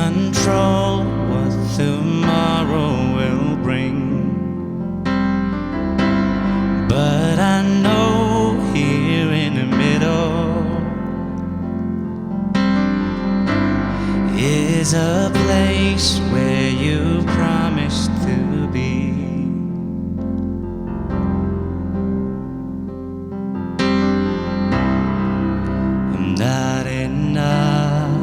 control what tomorrow will bring, but I know here in the middle is a place where you promised to be. I'm not enough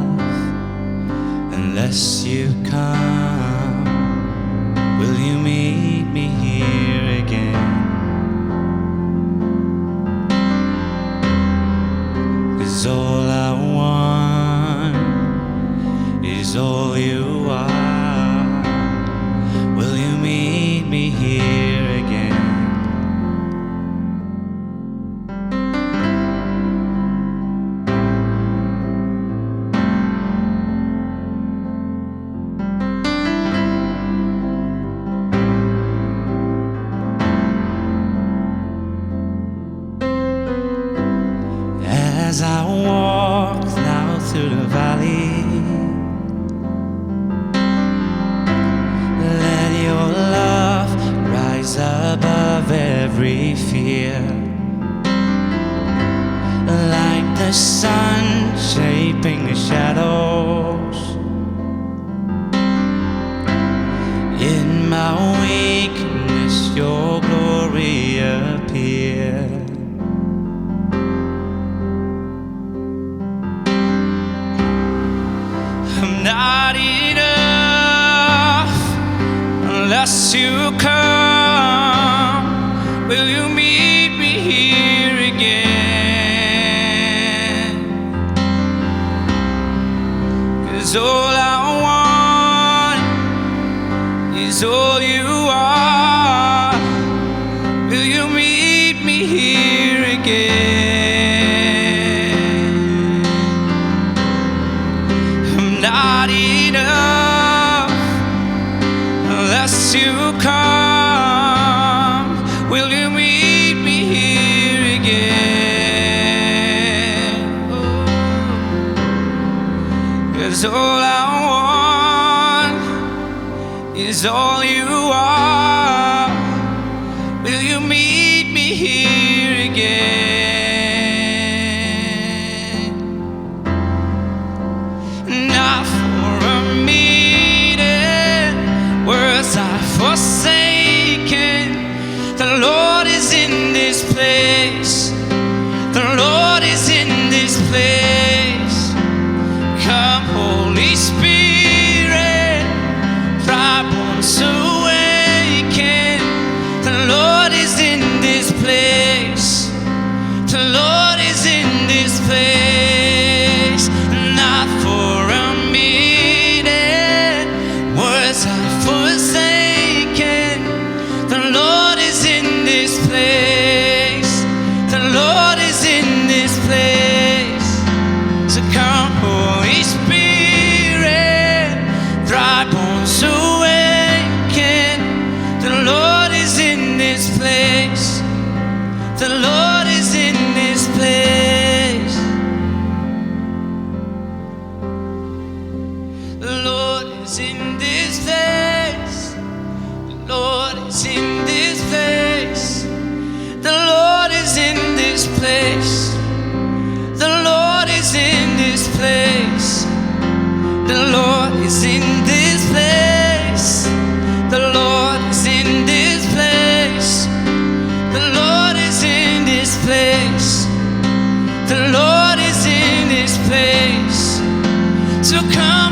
unless you come. Will you meet me here again? 'Cause all I want is all you are. Will you meet me here again? As I walk now through the valley, let your love rise above every fear, like the sun shaping the shadows. In my weakness your glory appears. I'm not enough unless you come. Will you meet me here again? 'Cause all I want is all you are. Will you meet me here again? I'm not enough unless you come. Will you meet me here again? 'Cause all I want is all you are. Will you meet me here again? Not for a meeting, words are forsaken. The Lord is in this place. The Lord is in this place. Come, Holy Spirit, dry bones awaken. The Lord is in this place. The Lord is in this place. Not for a meeting, words are forsaken. The Lord is in this place. The Lord is in this place. So come, Holy Spirit, dry bones awaken. The Lord is in this place. The Lord is in this place. The Lord is in this place. The Lord is in this place. The Lord is in this place. The Lord is in this place. The Lord is in this place. The Lord is in this place. The Lord is in this place. The Lord is in this place. So come.